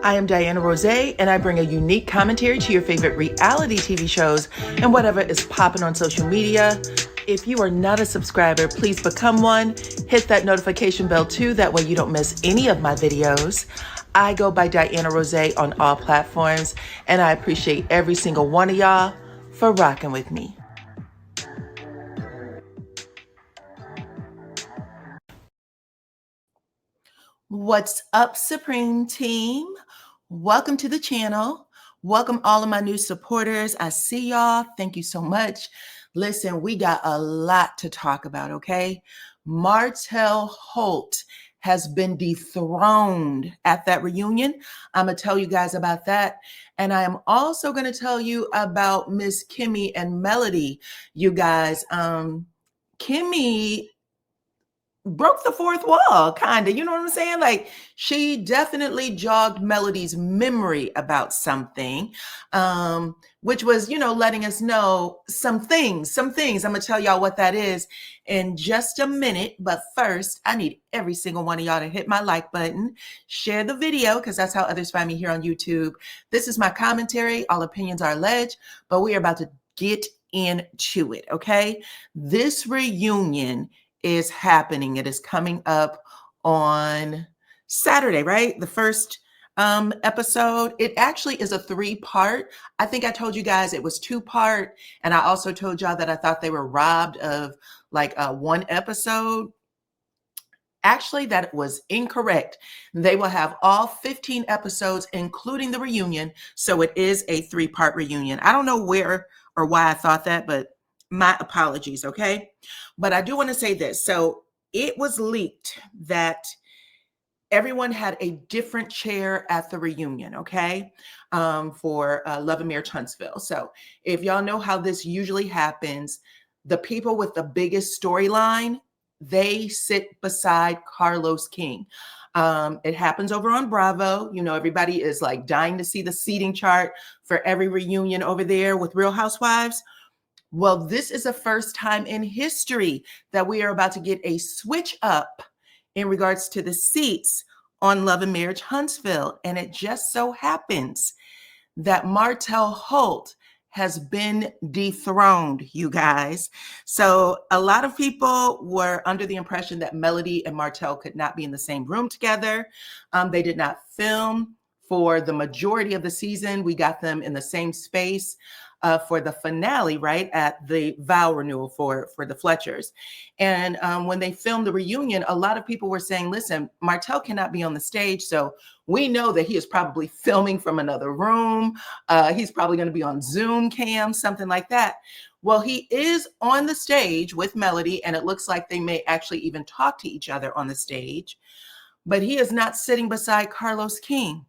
I am DYANAROZAY, and I bring a unique commentary to your favorite reality TV shows and whatever is popping on social media. If you are not a subscriber, please become one. Hit that notification bell too, that way you don't miss any of my videos. I go by DYANAROZAY on all platforms, and I appreciate every single one of y'all for rocking with me. What's up, Supreme Team? Welcome to the channel. Welcome all of my new supporters. I see y'all. Thank you so much. Listen, we got a lot to talk about, okay? Martell Holt has been dethroned at that reunion. I'm going to tell you guys about that. And I am also going to tell you about Miss Kimmi and Melody. You guys, Kimmi broke the fourth wall, kind of, you know what I'm saying? Like, she definitely jogged Melody's memory about something, which was, you know, letting us know some things. I'm gonna tell y'all what that is in just a minute. But first, I need every single one of y'all to hit my like button, share the video, because that's how others find me here on YouTube. This is my commentary. All opinions are alleged, but we are about to get into it, okay? This reunion is happening. It is coming up on Saturday, right? The first episode. It actually is a 3-part. I think I told you guys it was 2-part, and I also told y'all that I thought they were robbed of like 1 episode. Actually, that was incorrect. They will have all 15 episodes, including the reunion. So it is a 3-part reunion. I don't know where or why I thought that, but my apologies, okay? But I do want to say this. So it was leaked that everyone had a different chair at the reunion, okay, for Love and Marriage Huntsville. So if y'all know how this usually happens, the people with the biggest storyline, they sit beside Carlos King. It happens over on Bravo. You know, everybody is like dying to see the seating chart for every reunion over there with Real Housewives. Well, this is the first time in history that we are about to get a switch up in regards to the seats on Love and Marriage Huntsville. And it just so happens that Martell Holt has been dethroned, you guys. So a lot of people were under the impression that Melody and Martell could not be in the same room together. They did not film for the majority of the season. We got them in the same space for the finale, right, at the vow renewal for the Fletchers. And when they filmed the reunion, a lot of people were saying, listen, Martell cannot be on the stage, so we know that he is probably filming from another room. He's probably going to be on Zoom cam, something like that. Well, he is on the stage with Melody, and it looks like they may actually even talk to each other on the stage, but he is not sitting beside Carlos King.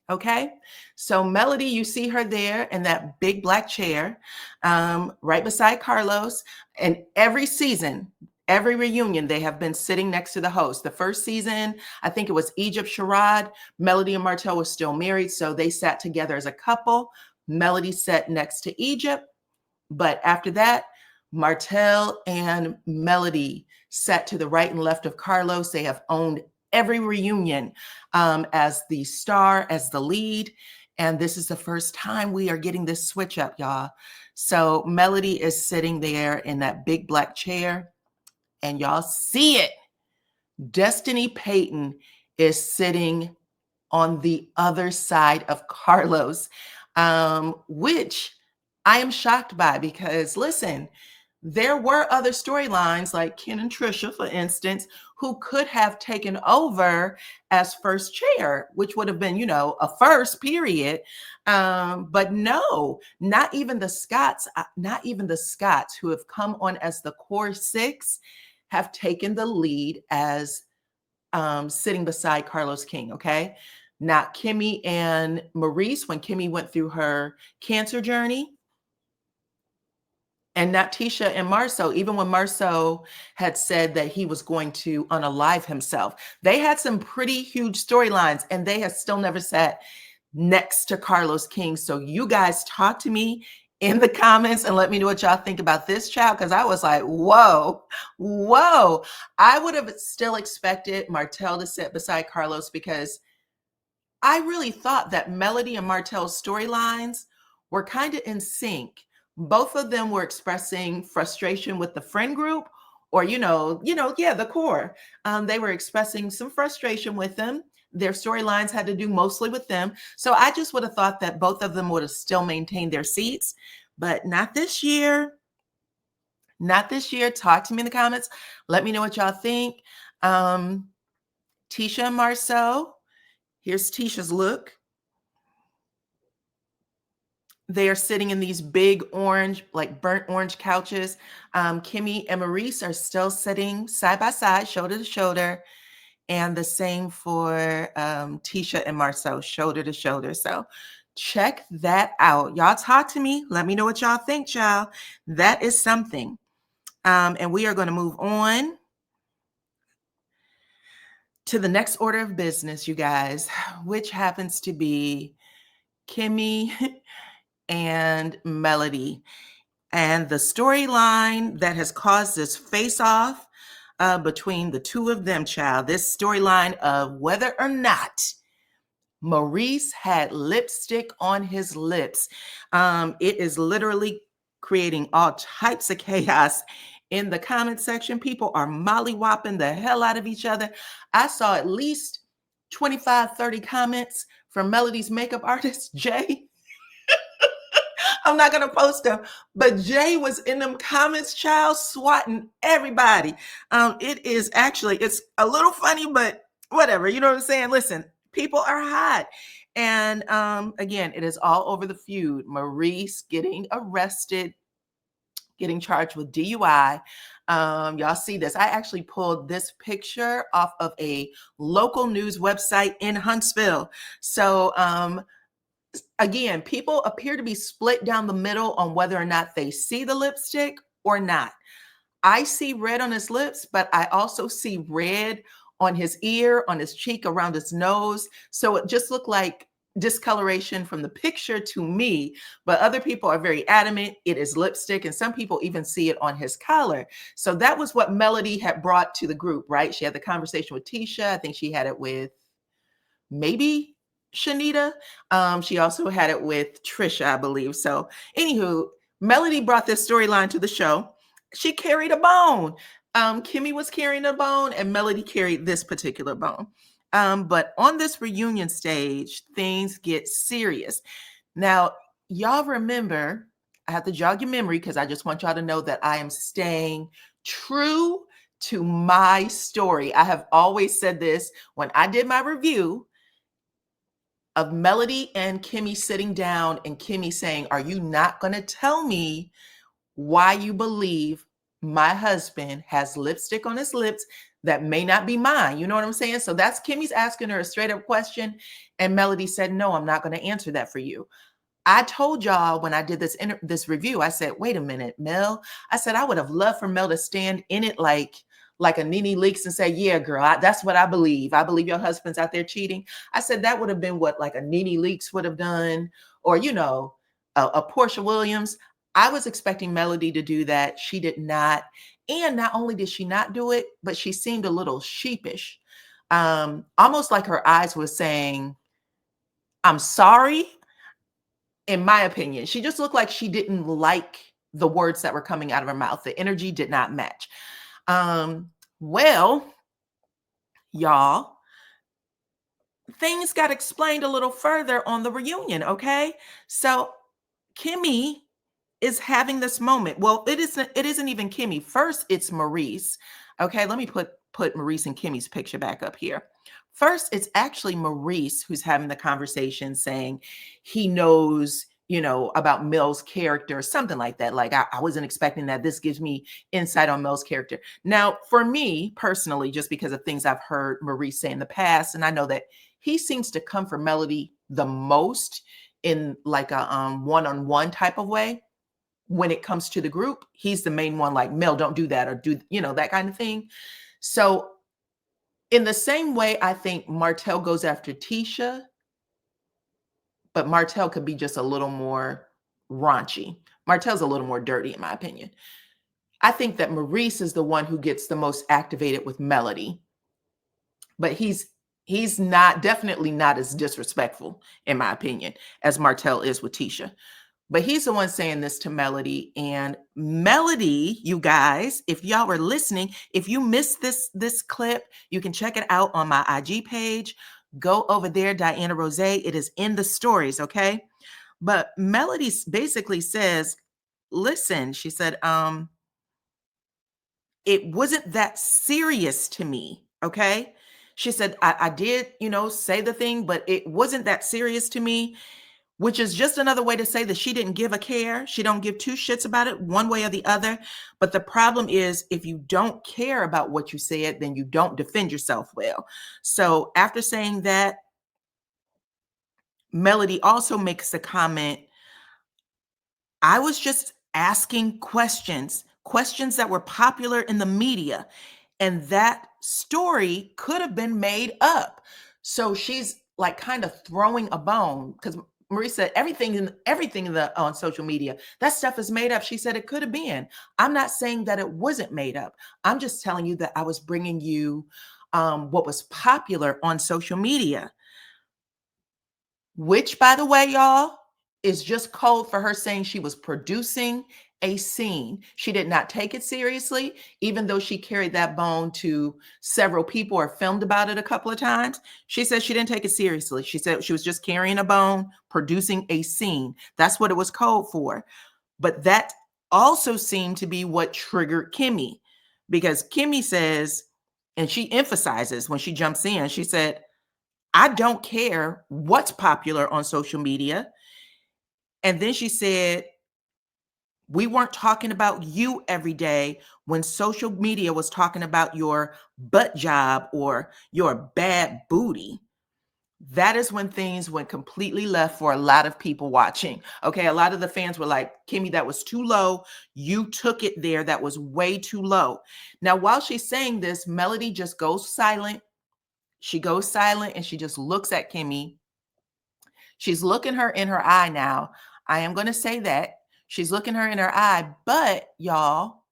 Okay, so Melody, you see her there in that big black chair, right beside Carlos. And every season, every reunion, they have been sitting next to the host. The first season, I think it was Egypt Charade, Melody and Martell were still married, so they sat together as a couple. Melody sat next to Egypt, but after that, Martell and Melody sat to the right and left of Carlos. They have owned every reunion as the star, as the lead. And this is the first time we are getting this switch up, y'all. So Melody is sitting there in that big black chair, and y'all see it. Destiny Payton is sitting on the other side of Carlos, which I am shocked by, because listen, there were other storylines like Ken and Trisha, for instance, who could have taken over as first chair, which would have been, you know, a first, period. But no, not even the Scotts who have come on as the core 6 have taken the lead as sitting beside Carlos King, okay? Not Kimmi and Maurice when Kimmi went through her cancer journey. And not Tisha and Marceau, even when Marceau had said that he was going to unalive himself. They had some pretty huge storylines, and they have still never sat next to Carlos King. So you guys talk to me in the comments and let me know what y'all think about this child, because I was like, whoa. I would have still expected Martell to sit beside Carlos, because I really thought that Melody and Martell's storylines were kind of in sync. Both of them were expressing frustration with the friend group, or yeah, the core. They were expressing some frustration with them. Their storylines had to do mostly with them. So I just would have thought that both of them would have still maintained their seats, but not this year. Not this year. Talk to me in the comments. Let me know what y'all think. Tisha and Marceau. Here's Tisha's look. They are sitting in these big orange, like burnt orange couches. Kimmi and Maurice are still sitting side by side, shoulder to shoulder. And the same for Tisha and Marceau, shoulder to shoulder. So check that out. Y'all talk to me. Let me know what y'all think, y'all. That is something. And we are going to move on to the next order of business, you guys, which happens to be Kimmi and Melody, and the storyline that has caused this face-off between the two of them, child. This storyline of whether or not Maurice had lipstick on his lips. It is literally creating all types of chaos in the comment section. People are mollywopping the hell out of each other. I saw at least 25, 30 comments from Melody's makeup artist, Jay. I'm not going to post them, but Jay was in them comments, child, swatting everybody. It's a little funny, but whatever. You know what I'm saying? Listen, people are hot. And again, it is all over the feud. Maurice getting arrested, getting charged with DUI. Y'all see this. I actually pulled this picture off of a local news website in Huntsville. So again, people appear to be split down the middle on whether or not they see the lipstick or not. I see red on his lips, but I also see red on his ear, on his cheek, around his nose. So it just looked like discoloration from the picture to me, but other people are very adamant it is lipstick, and some people even see it on his collar. So that was what Melody had brought to the group, right? She had the conversation with Tisha. I think she had it with maybe Shanita. She also had it with Trisha, I believe. So anywho, Melody brought this storyline to the show. She carried a bone. Kimmi was carrying a bone, and Melody carried this particular bone. But on this reunion stage, things get serious. Now, y'all remember, I have to jog your memory because I just want y'all to know that I am staying true to my story. I have always said this when I did my review of Melody and Kimmi sitting down and Kimmi saying, "Are you not going to tell me why you believe my husband has lipstick on his lips that may not be mine?" You know what I'm saying? So that's Kimmy's asking her a straight up question. And Melody said, "No, I'm not going to answer that for you." I told y'all when I did this review, I said, "Wait a minute, Mel." I said, "I would have loved for Mel to stand in it like a Nene Leakes and say, 'Yeah, girl, that's what I believe. I believe your husband's out there cheating.'" I said that would have been what like a Nene Leakes would have done, or a Portia Williams. I was expecting Melody to do that. She did not. And not only did she not do it, but she seemed a little sheepish. Almost like her eyes were saying, "I'm sorry." In my opinion, she just looked like she didn't like the words that were coming out of her mouth. The energy did not match. Well, y'all, things got explained a little further on the reunion, okay? So Kimmi is having this moment. Well, it isn't even Kimmi. First, it's Maurice. Okay, let me put Maurice and Kimmy's picture back up here. First, it's actually Maurice who's having the conversation saying he knows, about Mel's character, something like that. Like, I wasn't expecting that. This gives me insight on Mel's character. Now, for me personally, just because of things I've heard Maurice say in the past, and I know that he seems to come for Melody the most in like a one-on-one type of way. When it comes to the group, he's the main one, like, "Mel, don't do that," or do, that kind of thing. So in the same way, I think Martell goes after Tisha, but Martell could be just a little more raunchy. Martell's a little more dirty, in my opinion. I think that Maurice is the one who gets the most activated with Melody, but he's He's not definitely not as disrespectful, in my opinion, as Martell is with Tisha. But he's the one saying this to Melody. And Melody, you guys, if y'all were listening, if you missed this clip, you can check it out on my IG page. Go over there, DYANAROZAY. It is in the stories, okay? But Melody basically says, listen, she said, it wasn't that serious to me, okay? She said, I did, say the thing, but it wasn't that serious to me, which is just another way to say that she didn't give a care. She don't give two shits about it one way or the other. But the problem is, if you don't care about what you said, then you don't defend yourself well. So after saying that, Melody also makes a comment, I was just asking questions that were popular in the media, and that story could have been made up. So she's like kind of throwing a bone because Marie said everything in the on social media, that stuff is made up. She said it could have been. I'm not saying that it wasn't made up. I'm just telling you that I was bringing you what was popular on social media. Which, by the way, y'all, is just code for her saying she was producing a scene. She did not take it seriously, even though she carried that bone to several people or filmed about it a couple of times. She said she didn't take it seriously. She said she was just carrying a bone, producing a scene. That's what it was code for. But that also seemed to be what triggered Kimmi, because Kimmi says, and she emphasizes when she jumps in, she said, I don't care what's popular on social media. And then she said, we weren't talking about you every day when social media was talking about your butt job or your bad booty. That is when things went completely left for a lot of people watching. Okay, a lot of the fans were like, Kimmi, that was too low. You took it there. That was way too low. Now, while she's saying this, Melody just goes silent. She goes silent and she just looks at Kimmi. She's looking her in her eye now. I am going to say that. She's looking her in her eye, but y'all,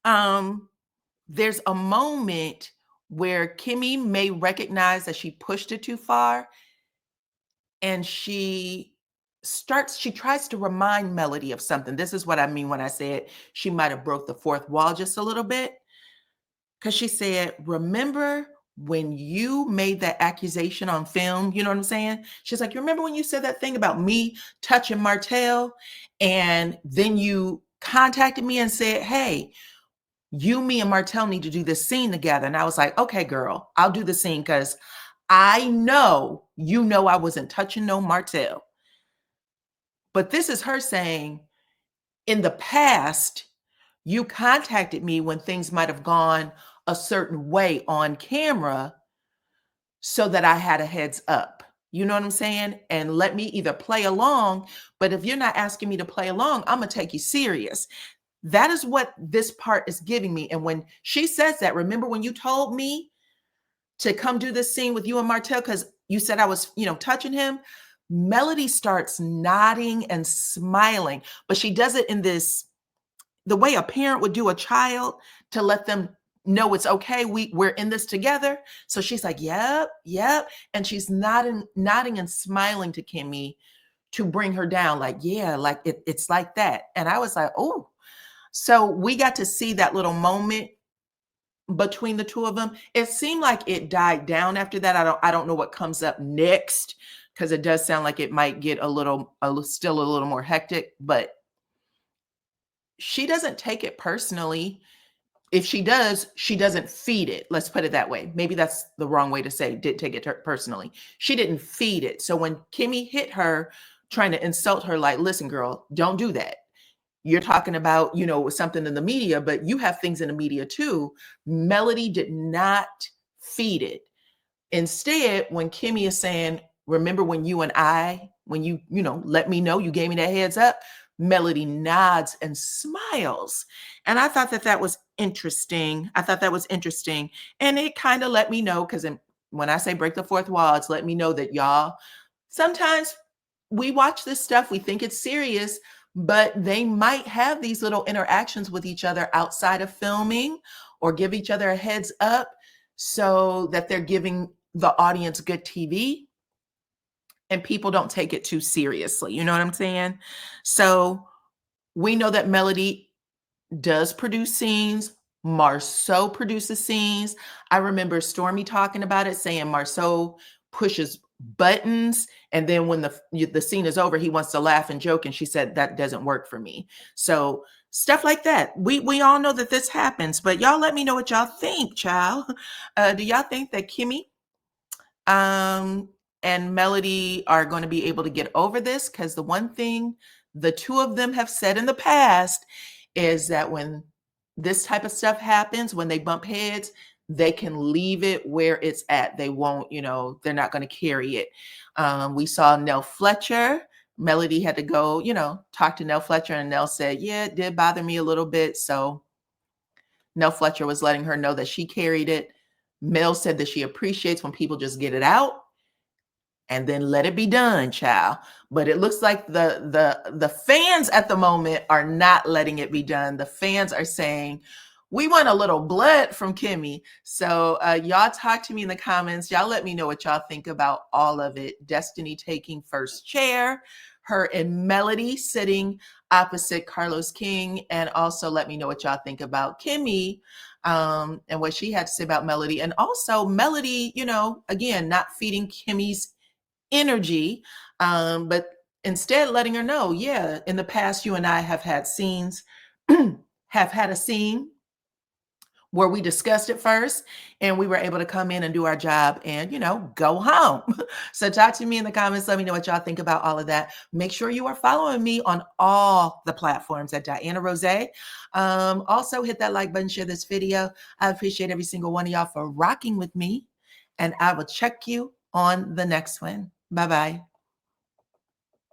there's a moment where Kimmi may recognize that she pushed it too far, and she tries to remind Melody of something. This is what I mean when I said she might have broke the fourth wall just a little bit. Because she said, remember when you made that accusation on film? You know what I'm saying? She's like, you remember when you said that thing about me touching Martell? And then you contacted me and said, hey, me and Martell need to do this scene together. And I was like, okay, girl, I'll do the scene because I know I wasn't touching no Martell. But this is her saying, in the past, you contacted me when things might have gone a certain way on camera so that I had a heads up. You know what I'm saying? And let me either play along, but if you're not asking me to play along, I'm going to take you serious. That is what this part is giving me. And when she says that, remember when you told me to come do this scene with you and Martell because you said I was, touching him? Melody starts nodding and smiling, but she does it in the way a parent would do a child to let them know it's okay. We're in this together. So she's like, yep. And she's nodding and smiling to Kimmi to bring her down. Like, yeah, like it's like that. And I was like, oh, so we got to see that little moment between the two of them. It seemed like it died down after that. I don't know what comes up next, because it does sound like it might get still a little more hectic, but she doesn't take it personally. If she does, she doesn't feed it. Let's put it that way. Maybe that's the wrong way to say did take it personally. She didn't feed it. So when Kimmi hit her, trying to insult her, like, listen, girl, don't do that. You're talking about, something in the media, but you have things in the media too. Melody did not feed it. Instead, when Kimmi is saying, remember when you let me know, you gave me that heads up, Melody nods and smiles. And I thought that was interesting. And it kind of let me know, because when I say break the fourth wall, it's let me know that y'all, sometimes we watch this stuff, we think it's serious, but they might have these little interactions with each other outside of filming or give each other a heads up so that they're giving the audience good TV and people don't take it too seriously. You know what I'm saying? So we know that Melody does produce scenes. Marceau produces scenes. I remember Stormy talking about it, saying Marceau pushes buttons, and then when the scene is over, he wants to laugh and joke, and she said that doesn't work for me. So stuff like that. We all know that this happens, but y'all let me know what y'all think, child. Do y'all think that Kimmi and Melody are going to be able to get over this? Because the one thing the two of them have said in the past is that when this type of stuff happens, when they bump heads, they can leave it where it's at. They won't, they're not going to carry it. We saw Nell Fletcher. Melody had to go, talk to Nell Fletcher, and Nell said, yeah, it did bother me a little bit. So Nell Fletcher was letting her know that she carried it. Mel said that she appreciates when people just get it out and then let it be done, child. But it looks like the fans at the moment are not letting it be done. The fans are saying, we want a little blood from Kimmi. So y'all talk to me in the comments. Y'all let me know what y'all think about all of it. Destiny taking first chair, her and Melody sitting opposite Carlos King, and also let me know what y'all think about Kimmi and what she had to say about Melody. And also Melody, again, not feeding Kimmy's energy, but instead letting her know, yeah, in the past, you and I have had scenes, have had a scene where we discussed it first and we were able to come in and do our job and, go home. So talk to me in the comments. Let me know what y'all think about all of that. Make sure you are following me on all the platforms at DYANAROZAY. Also hit that like button, share this video. I appreciate every single one of y'all for rocking with me, and I will check you on the next one. Bye-bye.